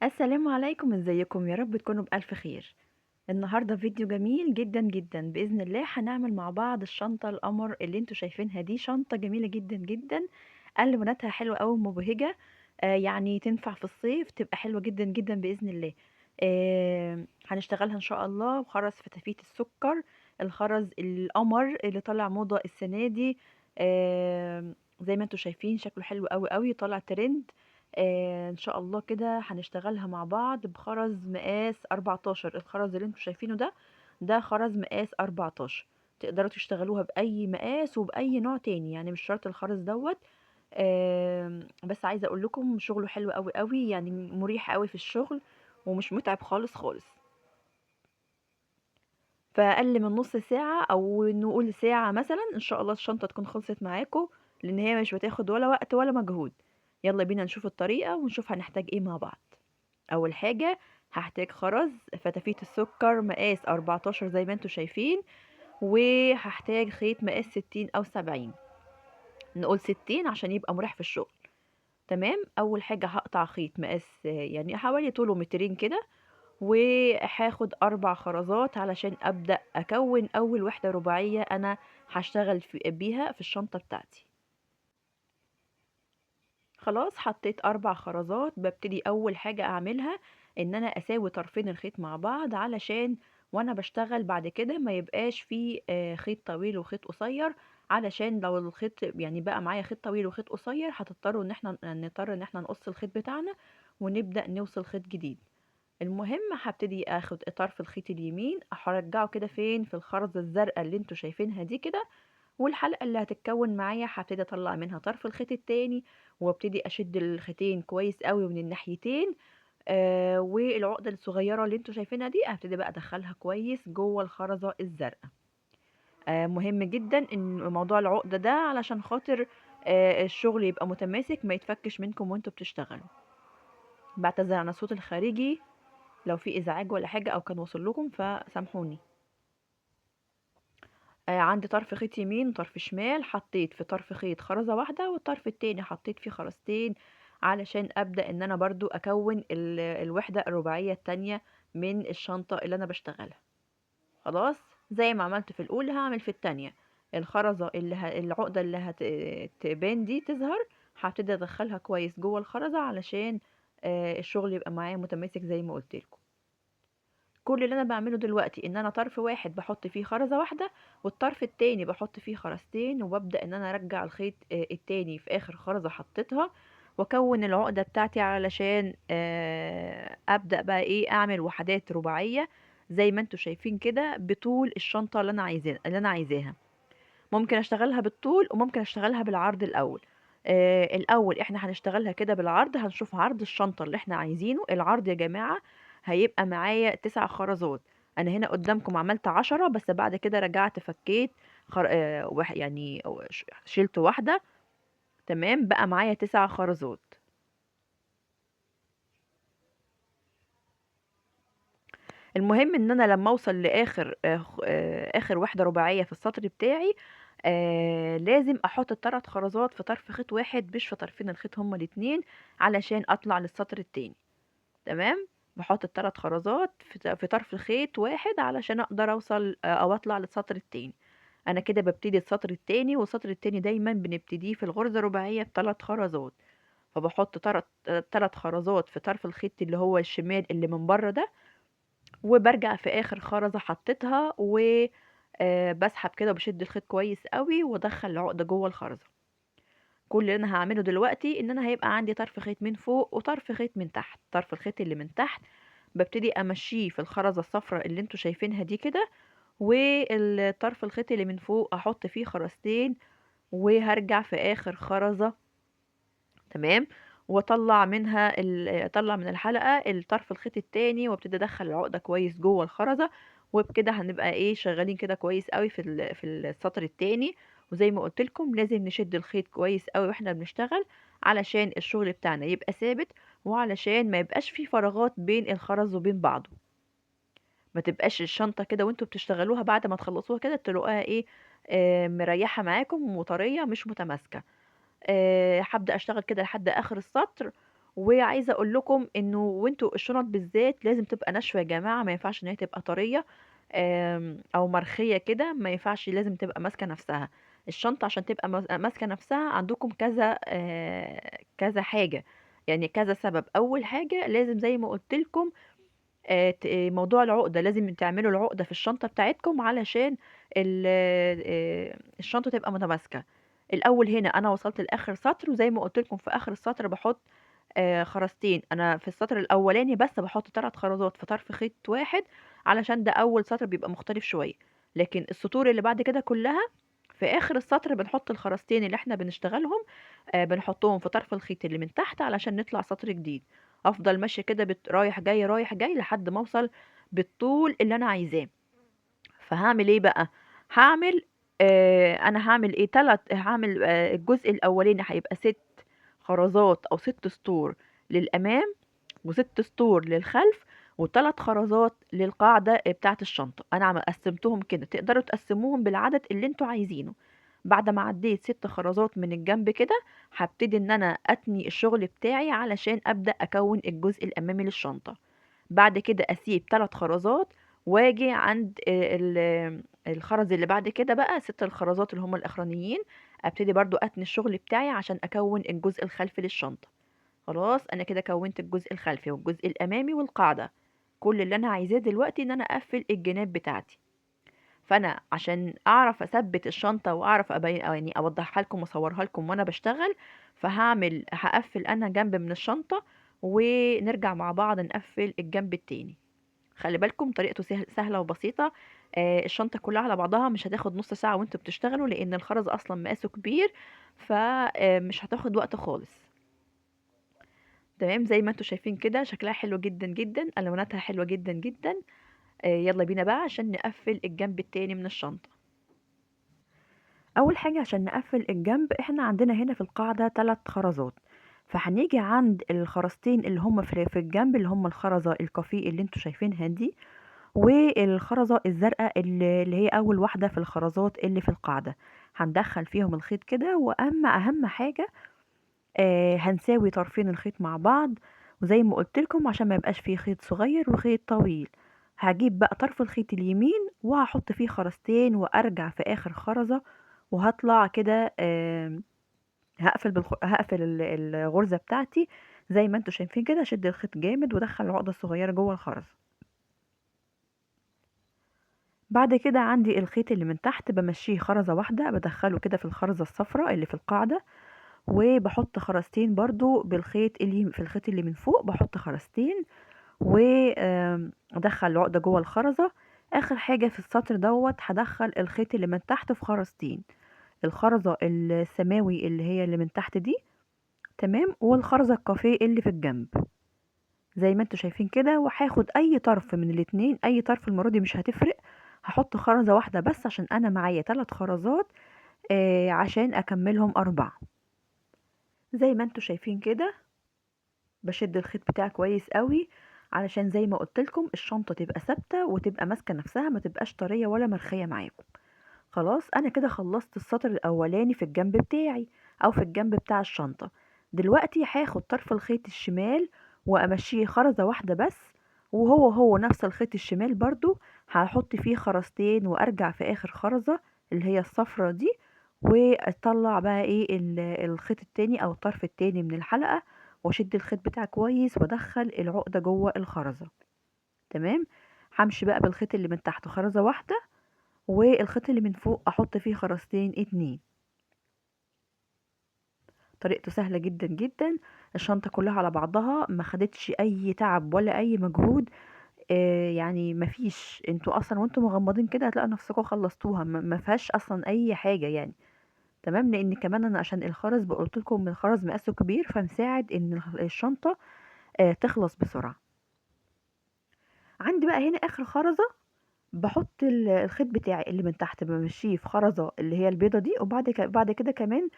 السلام عليكم، ازيكم؟ يا رب تكونوا بألف خير. النهارده فيديو جميل جدا جدا بإذن الله. هنعمل مع بعض الشنطة القمر اللي انتوا شايفينها دي. شنطة جميلة جدا جدا، ألواناتها حلوة أوي ومبهجة. يعني تنفع في الصيف، تبقى حلوة جدا جدا بإذن الله. هنشتغلها إن شاء الله بخرز فتافيت السكر، الخرز القمر اللي طالع موضة السنة دي. زي ما انتوا شايفين شكله حلو أوي أوي، طالع ترند. ان شاء الله كده هنشتغلها مع بعض بخرز مقاس 14. الخرز اللي انتوا شايفينه ده خرز مقاس 14. تقدروا تشتغلوها بأي مقاس وبأي نوع تاني، يعني مش شرط الخرز دوت. بس عايزة اقول لكم شغله حلو قوي قوي، يعني مريح قوي في الشغل ومش متعب خالص خالص. فأقل من نص ساعة او نقول ساعة مثلا ان شاء الله الشنطة تكون خلصت معاكم، لان هي مش بتاخد ولا وقت ولا مجهود. يلا بينا نشوف الطريقة ونشوف هنحتاج ايه مع بعض. اول حاجة هحتاج خرز فتافيت السكر مقاس 14 زي ما انتوا شايفين، وهحتاج خيط مقاس 60 او 70. نقول 60 عشان يبقى مريح في الشغل. تمام. اول حاجة هقطع خيط مقاس يعني حوالي طوله مترين كده، وهاخد 4 خرزات علشان ابدأ اكون اول وحدة رباعية انا هشتغل بيها في الشنطة بتاعتي. خلاص حطيت 4 خرزات. ببتدي اول حاجة اعملها ان انا اساوي طرفين الخيط مع بعض، علشان وانا بشتغل بعد كده ما يبقاش فيه خيط طويل وخيط قصير. علشان لو الخيط يعني بقى معايا خيط طويل وخيط قصير، هتضطروا ان احنا نضطر ان احنا نقص الخيط بتاعنا ونبدأ نوصل خيط جديد. المهم هبتدي اخد طرف الخيط اليمين هرجعه كده فين في الخرزة الزرقاء اللي انتوا شايفينها دي كده، والحلقة اللي هتتكون معايا هبتدي اطلع منها طرف الخيط التاني، وابتدي اشد الخيطين كويس قوي من الناحيتين. والعقدة الصغيرة اللي انتوا شايفينها دي هبتدي بقى ادخلها كويس جوه الخرزة الزرقاء. مهم جدا ان موضوع العقدة ده علشان خاطر الشغل يبقى متماسك ما يتفكش منكم وانتوا بتشتغلوا. بعتذر عن الصوت الخارجي لو في ازعاج ولا حاجة او كان وصل لكم فسامحوني. عندي طرف خيط يمين وطرف شمال، حطيت في طرف خيط خرزة واحدة والطرف التاني حطيت فيه خرزتين، علشان ابدأ ان انا برضو اكون الوحدة الرباعية التانية من الشنطة اللي انا بشتغلها. خلاص. زي ما عملت في الاولى هعمل في التانية. الخرزة العقدة اللي هتبان دي تظهر، هبتدي ادخلها كويس جوه الخرزة علشان الشغل يبقى معايا متماسك زي ما قلت لكم. كل اللي انا بعمله دلوقتي ان انا طرف واحد بحط فيه خرزة واحدة، والطرف التاني بحط فيه خرزتين، وببدأ ان انا ارجع الخيط التاني في اخر خرزة حطيتها، واكون العقدة بتاعتي علشان ابدأ بقى ايه اعمل وحدات رباعية زي ما انتوا شايفين كده بطول الشنطة اللي انا عايزاها. ممكن اشتغلها بالطول وممكن اشتغلها بالعرض الاول. الاول احنا هنشتغلها كده بالعرض. هنشوف عرض الشنطة اللي احنا عايزينه. العرض يا جماعة هيبقى معايا 9 خرزات. انا هنا قدامكم عملت 10، بس بعد كده رجعت فكيت يعني شلت واحدة. تمام، بقى معايا 9 خرزات. المهم ان انا لما اوصل لاخر اخر وحدة رباعية في السطر بتاعي، لازم احط ال3 خرزات في طرف خيط واحد مش في طرفين الخيط هما الاتنين، علشان اطلع للسطر التاني. تمام. بحط ال3 خرزات في طرف خيط واحد علشان اقدر اوصل او اطلع للسطر التاني. انا كده ببتدي السطر التاني، والسطر التاني دايما بنبتديه في الغرزة الرباعية ب3 خرزات. فبحط 3 خرزات في طرف الخيط اللي هو الشمال اللي من بره ده، وبرجع في اخر خرزة حطيتها بسحب كده وبشد الخيط كويس قوي وادخل العقدة جوه الخرزة. كل اللي انا هعمله دلوقتي ان انا هيبقى عندي طرف خيط من فوق وطرف خيط من تحت. طرف الخيط اللي من تحت ببتدي امشيه في الخرزة الصفراء اللي انتوا شايفينها دي كده، والطرف الخيط اللي من فوق احط فيه خرزتين، وهرجع في اخر خرزة. تمام. واطلع منها اطلع من الحلقة الطرف الخيط التاني، وابتدي ادخل العقدة كويس جوه الخرزة. وبكده هنبقى ايه شغالين كده كويس قوي في السطر التاني. وزي ما قلت لكم لازم نشد الخيط كويس قوي واحنا بنشتغل، علشان الشغل بتاعنا يبقى ثابت، وعلشان ما يبقاش في فراغات بين الخرز وبين بعضه. ما تبقاش الشنطة كده وانتوا بتشتغلوها بعد ما تخلصوها كده تلاقوها ايه مريحة معاكم وطرية مش متماسكة. هبدأ اشتغل كده لحد اخر السطر، وعايزة أقول لكم إنه وأنتم الشنط بالذات لازم تبقى ناشفة يا جماعة، ما ينفعش إن هي تبقى طرية أو مرخية كده، ما ينفعش، لازم تبقى ماسكة نفسها. الشنطة عشان تبقى ماسكة نفسها عندكم كذا كذا حاجة، يعني كذا سبب. أول حاجة لازم زي ما قلت لكم موضوع العقدة، لازم تعملوا العقدة في الشنطة بتاعتكم علشان الشنطة تبقى متماسكة. الأول هنا أنا وصلت لآخر سطر، وزي ما قلت لكم في آخر السطر بحط خرزتين. أنا في السطر الأولاني بس بحط 3 خرزات في طرف خيط واحد، علشان ده أول سطر بيبقى مختلف شوية. لكن السطور اللي بعد كده كلها في آخر السطر بنحط الخرزتين اللي احنا بنشتغلهم، بنحطهم في طرف الخيط اللي من تحت علشان نطلع سطر جديد. افضل ماشيه كده رايح جاي رايح جاي لحد ما اوصل بالطول اللي انا عايزاه. فهعمل ايه بقى؟ هعمل انا هعمل ايه، هعمل الجزء الاولاني هيبقى 6 خرزات او 6 سطور للامام، و6 سطور للخلف، و3 خرزات للقاعدة بتاعة الشنطة. انا قسمتهم كده، تقدروا تقسموهم بالعدد اللي انتوا عايزينه. بعد ما عديت 6 خرزات من الجنب كده، هبتدي ان انا اتني الشغل بتاعي علشان ابدأ اكون الجزء الامامي للشنطة. بعد كده اسيب 3 خرزات، واجي عند الخرز اللي بعد كده بقى 6 الخرزات اللي هم الاخرانيين، ابتدي برضو اتني الشغل بتاعي عشان اكون الجزء الخلفي للشنطة. خلاص انا كده كونت الجزء الخلفي والجزء الامامي والقاعدة. كل اللي انا عايزاه دلوقتي ان انا اقفل الجناب بتاعتي. فانا عشان اعرف اثبت الشنطة واعرف ابين أو يعني اوضحها لكم واصورها لكم وانا بشتغل، هقفل انا جنب من الشنطة، ونرجع مع بعض نقفل الجنب التاني. خلي بالكم طريقته سهلة وبسيطة. الشنطة كلها على بعضها مش هتاخد نص ساعة وانتوا بتشتغلوا، لان الخرز اصلا مقاسه كبير، فمش هتاخد وقت خالص. تمام، زي ما انتوا شايفين كده شكلها حلو جدا جدا، الواناتها حلوة جدا جدا. يلا بينا بقى عشان نقفل الجنب التاني من الشنطة. اول حاجة عشان نقفل الجنب، احنا عندنا هنا في القاعدة 3 خرزات. فهنيجي عند الخرزتين اللي هم في الجنب، اللي هم الخرزة الكافيه اللي انتوا شايفينها دي، والخرزة الزرقاء اللي هي اول واحدة في الخرزات اللي في القاعدة. هندخل فيهم الخيط كده، واما اهم حاجة هنساوي طرفين الخيط مع بعض، وزي ما قلت لكم عشان ما يبقاش فيه خيط صغير وخيط طويل. هجيب بقى طرف الخيط اليمين وهحط فيه خرزتين، وارجع في اخر خرزة، وهطلع كده هقفل الغرزة بتاعتي. زي ما انتوا شايفين كده، شد الخيط جامد ودخل العقدة الصغيرة جوه الخرز. بعد كده عندي الخيط اللي من تحت بمشيه خرزة واحدة، بدخله كده في الخرزة الصفراء اللي في القاعدة، وبحط خرزتين برضو بالخيط اللي في الخيط اللي من فوق، بحط خرزتين وادخل العقدة جوه الخرزة. اخر حاجة في السطر دوت هدخل الخيط اللي من تحت في خرزتين، الخرزة السماوي اللي هي اللي من تحت دي، تمام، والخرزة الكافيه اللي في الجنب زي ما انتوا شايفين كده. وهاخد اي طرف من الاتنين، اي طرف المرة دي مش هتفرق، هحط خرزة واحدة بس عشان انا معايا 3 خرزات عشان اكملهم 4. زي ما انتوا شايفين كده بشد الخيط بتاعي كويس قوي، علشان زي ما قلت لكم الشنطة تبقى ثابتة وتبقى ماسكة نفسها، ما تبقاش طرية ولا مرخية معاكم. خلاص انا كده خلصت السطر الاولاني في الجنب بتاعي او في الجنب بتاع الشنطة. دلوقتي هاخد طرف الخيط الشمال وامشيه خرزة واحدة بس، وهو نفس الخيط الشمال برضو هحط فيه خرزتين، وارجع في اخر خرزة اللي هي الصفرة دي، واطلع بقى ايه الخيط التاني او الطرف التاني من الحلقة، واشد الخيط بتاعي كويس وادخل العقدة جوه الخرزة. تمام، همشي بقى بالخيط اللي من تحت خرزة واحدة، والخيط اللي من فوق احط فيه خرزتين 2. طريقته سهلة جدا جدا، الشنطة كلها على بعضها ما خدتش اي تعب ولا اي مجهود. يعني مفيش، انتوا اصلا وانتوا مغمضين كده هتلاقوا نفسكم خلصتوها، ما فيهاش اصلا اي حاجة يعني. تمام، لان كمان انا عشان الخرز قلت لكم من الخرز مقاسه كبير، فمساعد ان الشنطة تخلص بسرعة. عندي بقى هنا اخر خرزة، باحط الخيط بتاعي اللي من تحت بامشيه في خرزة اللي هي البيضة دي، بعد كده كمان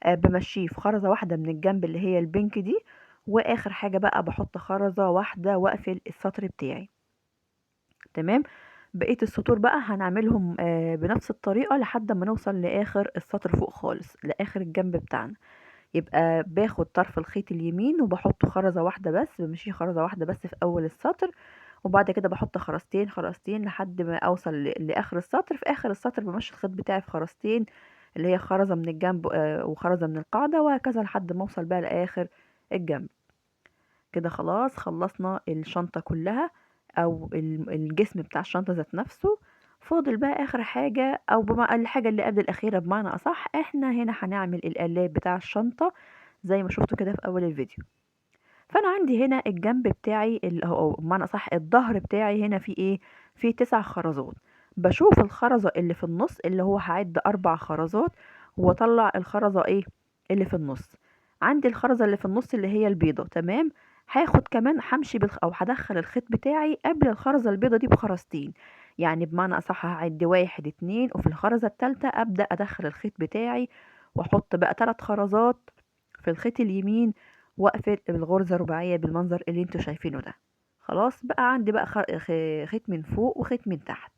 بامشيه في خرزة واحدة من الجنب اللي هي البينك دي، واخر حاجة بقى باحط خرزة واحدة واقفل السطر بتاعي. تمام، بقية السطور بقى هنعملهم بنفس الطريقة لحد ما نوصل لاخر السطر فوق خالص، لاخر الجنب بتاعنا. يبقى باخد طرف الخيط اليمين وبحط خرزة واحدة بس، بمشي خرزة واحدة بس في اول السطر، وبعد كده بحط خرزتين خرزتين لحد ما اوصل لاخر السطر. في اخر السطر بمشي الخيط بتاعي في خرزتين، اللي هي خرزة من الجنب وخرزة من القاعدة، وهكذا لحد ما اوصل بقى لاخر الجنب. كده خلاص خلصنا الشنطة كلها، او الجسم بتاع الشنطة ذات نفسه. فاضل بقى اخر حاجة، او بما الحاجة اللي قبل الاخيرة بمعنى اصح، احنا هنا هنعمل القلاب بتاع الشنطة زي ما شفتوا كده في اول الفيديو. فانا عندي هنا الجنب بتاعي أو بمعنى اصح الظهر بتاعي هنا فيه ايه؟ فيه 9 خرزات. بشوف الخرزة اللي في النص، اللي هو هعد 4 خرزات، واطلع الخرزة ايه اللي في النص. عندي الخرزة اللي في النص اللي هي البيضة، تمام. هاخد كمان همشي او هدخل الخيط بتاعي قبل الخرزة البيضة دي بخرزتين. يعني بمعنى اصح هعد 1 2، وفي الخرزة التالتة ابدأ ادخل الخيط بتاعي، واحط بقى 3 خرزات في الخيط اليمين، واقفل الغرزة رباعية بالمنظر اللي انتوا شايفينه ده. خلاص بقى عندي بقى خيط من فوق وخيط من تحت.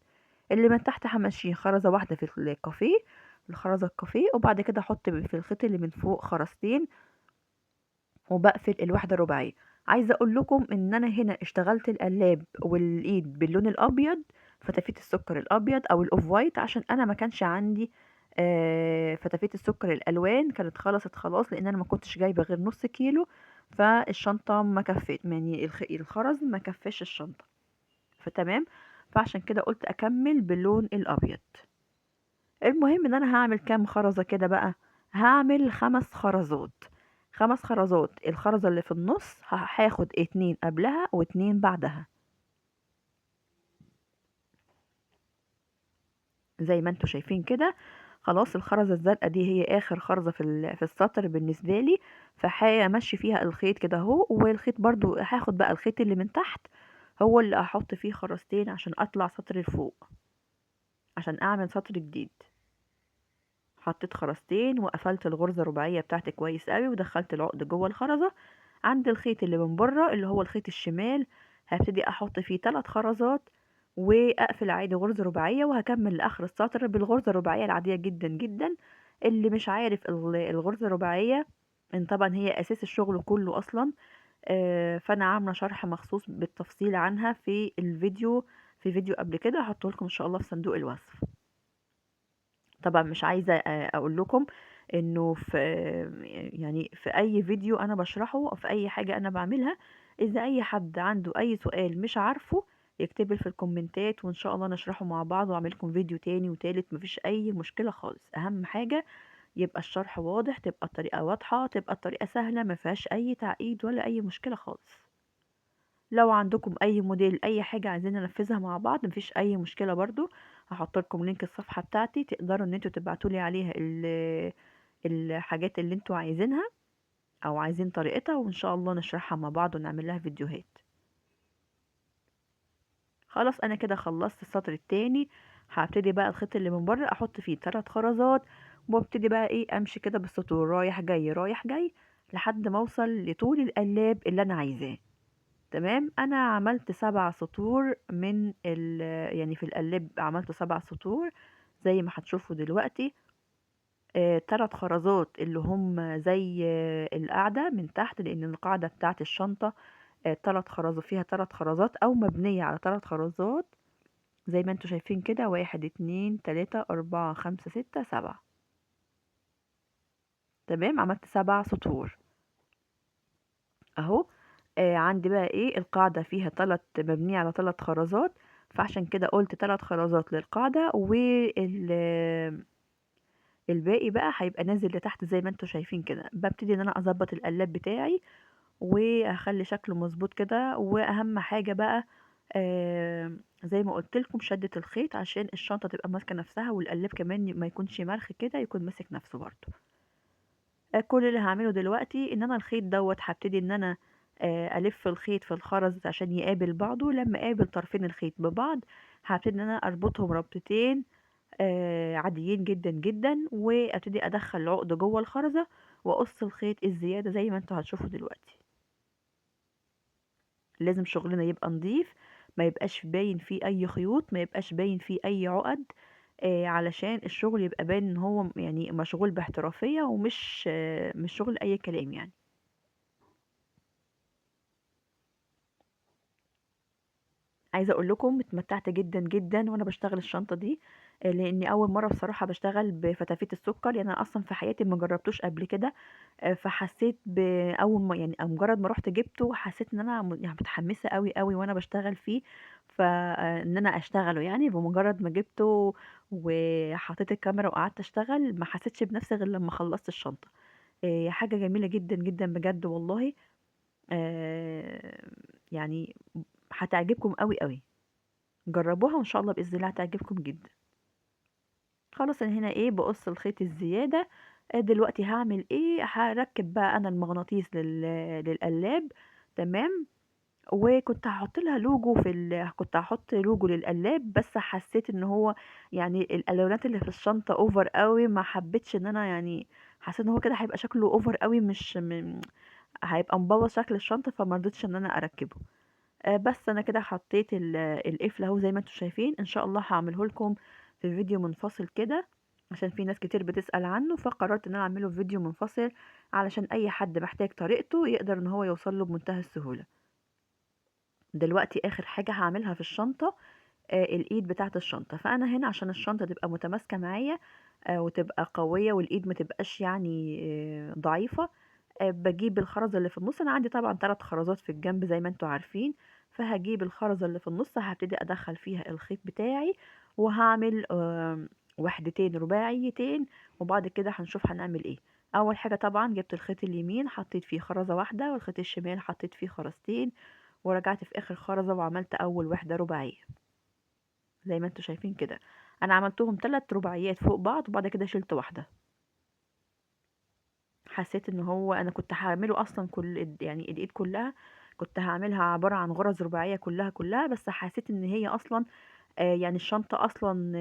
اللي من تحت همشيه خرزة واحدة في الكافيه، الخرزة الكافيه، وبعد كده احط في الخيط اللي من فوق خرزتين، وبقفل الواحدة رباعية. عايزة اقول لكم ان انا هنا اشتغلت القلاب والايد باللون الابيض، فتافيت السكر الابيض او الاوف وايت، عشان انا ما كانش عندي فتافيت السكر الالوان، كانت خلصت خلاص، لان انا ما كنتش جايبه غير نص كيلو، فالشنطه ما كفت، يعني الخرز ما كفاش الشنطه، فتمام. فعشان كده قلت اكمل باللون الابيض. المهم ان انا هعمل كام خرزة كده بقى؟ هعمل 5 خرزات. 5 خرزات، الخرزة اللي في النص هاخد 2 قبلها و2 بعدها، زي ما انتوا شايفين كده. خلاص الخرزة الزرقاء دي هي اخر خرزة في السطر بالنسبة لي، فهمشي فيها الخيط كده اهو، والخيط برضو هاخد بقى الخيط اللي من تحت، هو اللي احط فيه خرزتين عشان اطلع سطر لفوق، عشان اعمل سطر جديد. حطيت خرزتين وقفلت الغرزة الرباعية بتاعتي كويس قوي، ودخلت العقد جوه الخرزة. عند الخيط اللي من بره اللي هو الخيط الشمال، هبتدي احط فيه 3 خرزات، واقفل عادي غرزة رباعية، وهكمل لاخر السطر بالغرزة الرباعية العادية جدا جدا. اللي مش عارف الغرزة الرباعية، ان طبعا هي اساس الشغل كله اصلا، فانا عامله شرح مخصوص بالتفصيل عنها في الفيديو، في فيديو قبل كده هحطه لكم ان شاء الله في صندوق الوصف. طبعا مش عايزة اقول لكم انه في يعني في اي فيديو انا بشرحه او في اي حاجة انا بعملها، اذا اي حد عنده اي سؤال مش عارفه يكتب لي في الكومنتات، وان شاء الله نشرحه مع بعض، واعمل لكم فيديو تاني وتالت، مفيش اي مشكلة خالص. اهم حاجة يبقى الشرح واضح، تبقى الطريقة واضحة، تبقى الطريقة سهلة، ما فيهاش اي تعقيد ولا اي مشكلة خالص. لو عندكم اي موديل اي حاجه عايزين ننفذها مع بعض مفيش اي مشكله برضو، هحط لكم لينك الصفحه بتاعتي، تقدروا ان انتوا تبعتوا لي عليها الحاجات اللي انتوا عايزينها او عايزين طريقتها، وان شاء الله نشرحها مع بعض ونعمل لها فيديوهات. خلاص انا كده خلصت السطر التاني. هبتدي بقى الخيط اللي من بره احط فيه 3 خرزات، وابتدي بقى ايه امشي كده بالسطور رايح جاي رايح جاي لحد ما اوصل لطول القلاب اللي انا عايزاه. تمام. انا عملت 7 سطور من يعني في القلاب عملت 7 سطور زي ما هتشوفوا دلوقتي. 3 خرزات اللي هم زي القاعدة من تحت، لان القاعدة بتاعت الشنطة 3 خرزات، فيها 3 خرزات او مبنية على 3 خرزات، زي ما انتوا شايفين كده، 1 2 3 4 5 6 7. تمام، عملت 7 سطور اهو. عندي بقى ايه القاعدة فيها مبنية على 3 خرزات، فعشان كده قلت 3 خرزات للقاعدة، الباقي بقى هيبقى نازل لتحت زي ما انتوا شايفين كده. ببتدي ان انا اظبط القلاب بتاعي واخلي شكله مظبوط كده. واهم حاجة بقى زي ما قلت لكم شدة الخيط عشان الشنطة تبقى ماسكة نفسها، والقلاب كمان ما يكونش مرخي كده، يكون ماسك نفسه برضو. كل اللي هعمله دلوقتي ان انا الخيط دوت هبتدي ان انا الف الخيط في الخرز عشان يقابل بعضه. لما قابل طرفين الخيط ببعض هبتدي ان انا اربطهم ربطتين عاديين جدا جدا، وابتدي ادخل العقد جوه الخرزة واقص الخيط الزيادة زي ما انتوا هتشوفوا دلوقتي. لازم شغلنا يبقى نظيف، ما يبقاش باين فيه اي خيوط، ما يبقاش باين فيه اي عقد. علشان الشغل يبقى باين ان هو يعني مشغول باحترافية، ومش مش شغل اي كلام يعني. عايزة اقول لكم اتمتعت جدا جدا وانا بشتغل الشنطة دي، لاني اول مرة بصراحة بشتغل بفتافيت السكر، يعني انا اصلا في حياتي ما جربتوش قبل كده. فحسيت باول ما يعني مجرد ما رحت جبته، حسيت ان انا يعني متحمسة قوي قوي وانا بشتغل فيه، فان انا اشتغله يعني بمجرد ما جبته وحطيت الكاميرا وقعدت اشتغل، ما حسيتش بنفسي غير لما خلصت الشنطة. حاجة جميلة جدا جدا بجد والله. آه، يعني هتعجبكم قوي قوي، جربوها وان شاء الله باذن الله هتعجبكم جدا. خلاص انا هنا ايه بقص الخيط الزياده. دلوقتي هعمل ايه؟ هركب بقى انا المغناطيس للقلاب. تمام. وكنت هحط لها لوجو كنت هحط لوجو للقلاب، بس حسيت ان هو يعني الالوانات اللي في الشنطه اوفر قوي، ما حبيتش ان انا يعني حسيت ان هو كده هيبقى شكله اوفر قوي، مش هيبقى مبوظ شكل الشنطه، فما رضيتش ان انا اركبه. بس انا كده حطيت القفل اهو زي ما انتم شايفين. ان شاء الله هعمله لكم في فيديو منفصل كده، عشان في ناس كتير بتسأل عنه، فقررت ان انا اعمله في فيديو منفصل علشان اي حد محتاج طريقته يقدر ان هو يوصل له بمنتهى السهولة. دلوقتي اخر حاجة هعملها في الشنطة الايد بتاعة الشنطة. فانا هنا عشان الشنطة تبقى متماسكة معايا وتبقى قوية، والايد ما تبقاش يعني ضعيفة، باجيب الخرزة اللي في النص. انا عندي طبعا 3 خرزات في الجنب زي ما انتوا عارفين، فهجيب الخرزة اللي في النص هبتدي ادخل فيها الخيط بتاعي، وهعمل وحدتين رباعيتين، وبعد كده هنشوف هنعمل ايه. اول حاجة طبعا جبت الخيط اليمين حطيت فيه خرزة واحدة، والخيط الشمال حطيت فيه خرزتين، ورجعت في اخر خرزة وعملت اول وحدة رباعية زي ما انتوا شايفين كده. انا عملتهم 3 رباعيات فوق بعض، وبعد كده شلت واحدة. حسيت ان هو انا كنت هعمله اصلا يعني الايد كلها كنت هعملها عبارة عن غرز رباعية كلها كلها، بس حسيت ان هي اصلا يعني الشنطة اصلا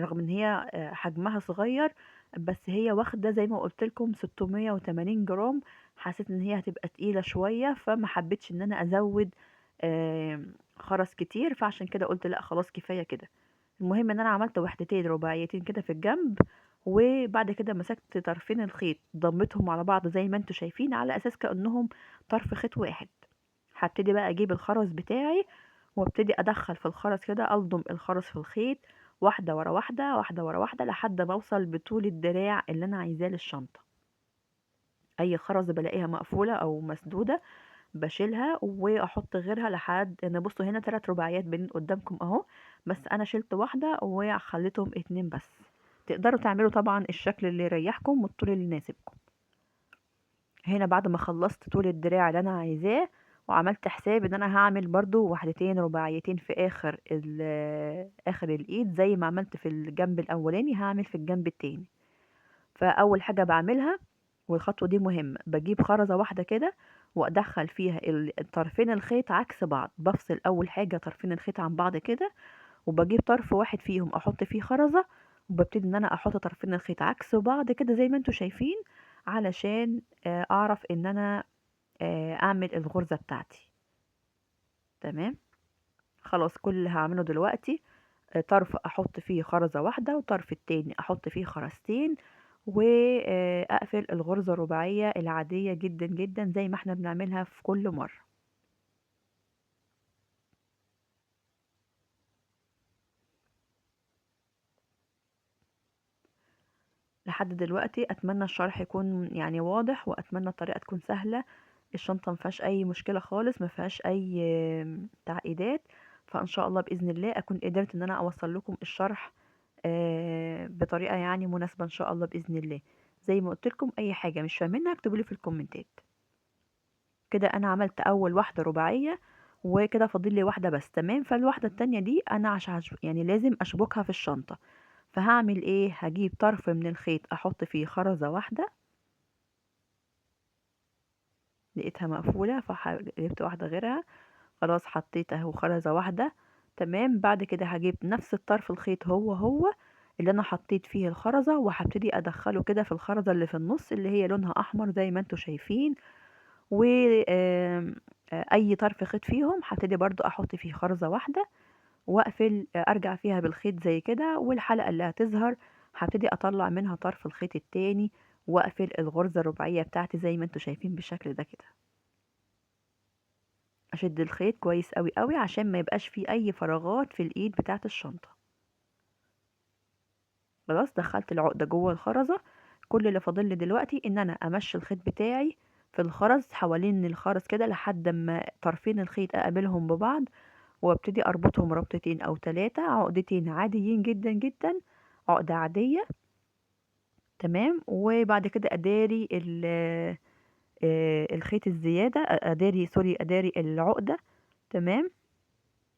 رغم ان هي حجمها صغير، بس هي واخدة زي ما قلت لكم 680 جرام. حسيت ان هي هتبقى تقيلة شوية، فما حبيتش ان انا ازود خرز كتير، فعشان كده قلت لا خلاص كفاية كده. المهم ان انا عملت وحدتين رباعيتين كده في الجنب، وبعد كده مسكت طرفين الخيط ضمتهم على بعض زي ما انتوا شايفين على اساس كأنهم طرف خيط واحد. هبتدي بقى اجيب الخرز بتاعي وابتدي ادخل في الخرز كده، الضم الخرز في الخيط واحدة ورا واحدة واحدة ورا واحدة لحد ما اوصل بطول الدراع اللي انا عايزاه للشنطة. اي خرز بلاقيها مقفولة او مسدودة باشيلها واحط غيرها لحد انا بصوا هنا 3 رباعيات بين قدامكم اهو، بس انا شلت واحدة وخليتهم 2 بس. تقدروا تعملوا طبعا الشكل اللي يريحكم والطول اللي يناسبكم. هنا بعد ما خلصت طول الدراع اللي انا عايزاه، وعملت حساب ان انا هعمل برضو وحدتين رباعيتين في اخر الايد زي ما عملت في الجنب الاولاني هعمل في الجنب التاني. فاول حاجة بعملها، والخطوة دي مهمة، بجيب خرزة واحدة كده وادخل فيها طرفين الخيط عكس بعض. بفصل اول حاجة طرفين الخيط عن بعض كده، وبجيب طرف واحد فيهم احط فيه خرزة، وببتدي ان انا احط طرفين الخيط عكس بعض كده زي ما انتوا شايفين، علشان اعرف ان انا اعمل الغرزة بتاعتي. تمام. خلاص كل اللي هعمله دلوقتي طرف احط فيه خرزة واحدة، وطرف التاني احط فيه خرزتين، واقفل الغرزة الرباعية العادية جدا جدا زي ما احنا بنعملها في كل مرة. لحد دلوقتي اتمنى الشرح يكون يعني واضح، واتمنى الطريقة تكون سهلة. الشنطة مفيهاش اي مشكلة خالص، مفيهاش اي تعقيدات. فان شاء الله باذن الله اكون قدرت ان انا اوصل لكم الشرح بطريقة يعني مناسبة ان شاء الله باذن الله. زي ما قلت لكم اي حاجة مش فاهمينها اكتبوا لي في الكومنتات. كده انا عملت اول واحدة رباعية، وكده فاضل لي واحدة بس. تمام. فالواحدة التانية دي انا عشان يعني لازم اشبكها في الشنطة، فهعمل ايه؟ هجيب طرف من الخيط احط فيه خرزة واحدة، لقيتها مقفولة فجبت واحدة غيرها. خلاص حطيت اهو خرزة واحدة. تمام. بعد كده هجيب نفس الطرف الخيط هو هو اللي انا حطيت فيه الخرزة، وهبتدي ادخله كده في الخرزة اللي في النص اللي هي لونها احمر زي ما انتوا شايفين. و اي طرف خيط فيهم هبتدي برضو احط فيه خرزة واحدة، واقفل ارجع فيها بالخيط زي كده، والحلقة اللي هتظهر هبتدي اطلع منها طرف الخيط التاني، واقفل الغرزة الرباعية بتاعتي زي ما انتوا شايفين بالشكل ده كده. اشد الخيط كويس قوي قوي عشان ما يبقاش فيه اي فراغات في الايد بتاعة الشنطة. خلاص دخلت العقدة جوه الخرزة. كل اللي فاضل لي دلوقتي ان انا امشي الخيط بتاعي في الخرز حوالين الخرز كده لحد ما طرفين الخيط اقابلهم ببعض، وابتدي اربطهم ربطتين او 3 عقدتين عاديين جدا جدا، عقدة عادية. تمام. وبعد كده اداري الخيط الزيادة، اداري سوري اداري العقدة. تمام.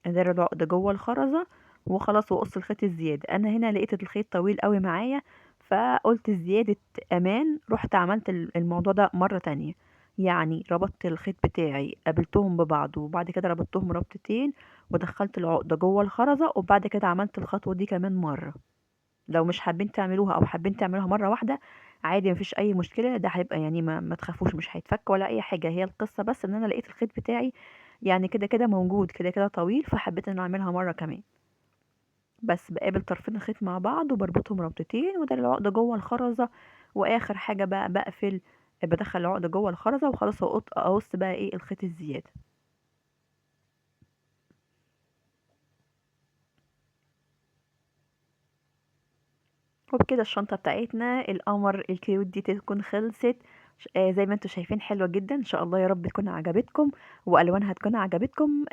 اداري العقدة جوه الخرزة وخلاص، واقص الخيط الزيادة. انا هنا لقيت الخيط طويل قوي معايا، فقلت زيادة امان رحت عملت الموضوع ده مرة تانية. يعني ربطت الخيط بتاعي قابلتهم ببعض، وبعد كده ربطتهم ربطتين، ودخلت العقدة جوه الخرزة، وبعد كده عملت الخطوة دي كمان مرة. لو مش حابين تعملوها او حابين تعملوها مرة واحدة عادي، مفيش اي مشكلة. ده هيبقى يعني ما تخافوش، مش هيتفك ولا اي حاجة. هي القصة بس ان انا لقيت الخيط بتاعي يعني كده كده موجود، كده كده طويل، فحبيت ان اعملها مرة كمان. بس بقابل طرفين الخيط مع بعض وبربطهم ربطتين، وده العقدة جوه الخرزة. واخر حاجة بقى بقفل، بدخل العقدة جوه الخرزة وخلاص، اقص بقى ايه الخيط الزيادة. وبكده الشنطة بتاعتنا القمر الكيوت دي تكون خلصت. زي ما انتوا شايفين حلوة جدا ان شاء الله، يا رب تكون عجبتكم والوانها تكون عجبتكم.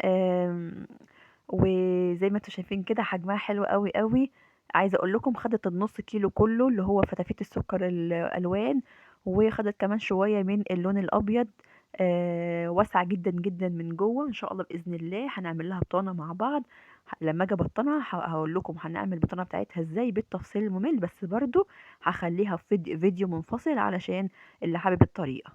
وزي ما انتوا شايفين كده حجمها حلو قوي قوي. عايزه اقول لكم خدت النص كيلو كله اللي هو فتافيت السكر الالوان، وخدت كمان شويه من اللون الابيض. واسعه جدا جدا من جوه. ان شاء الله باذن الله هنعمل لها بطانه مع بعض. لما اجي ابطنها هقول لكم هنعمل البطانه بتاعتها ازاي بالتفصيل الممل، بس برضو هخليها في فيديو منفصل علشان اللي حابب الطريقه.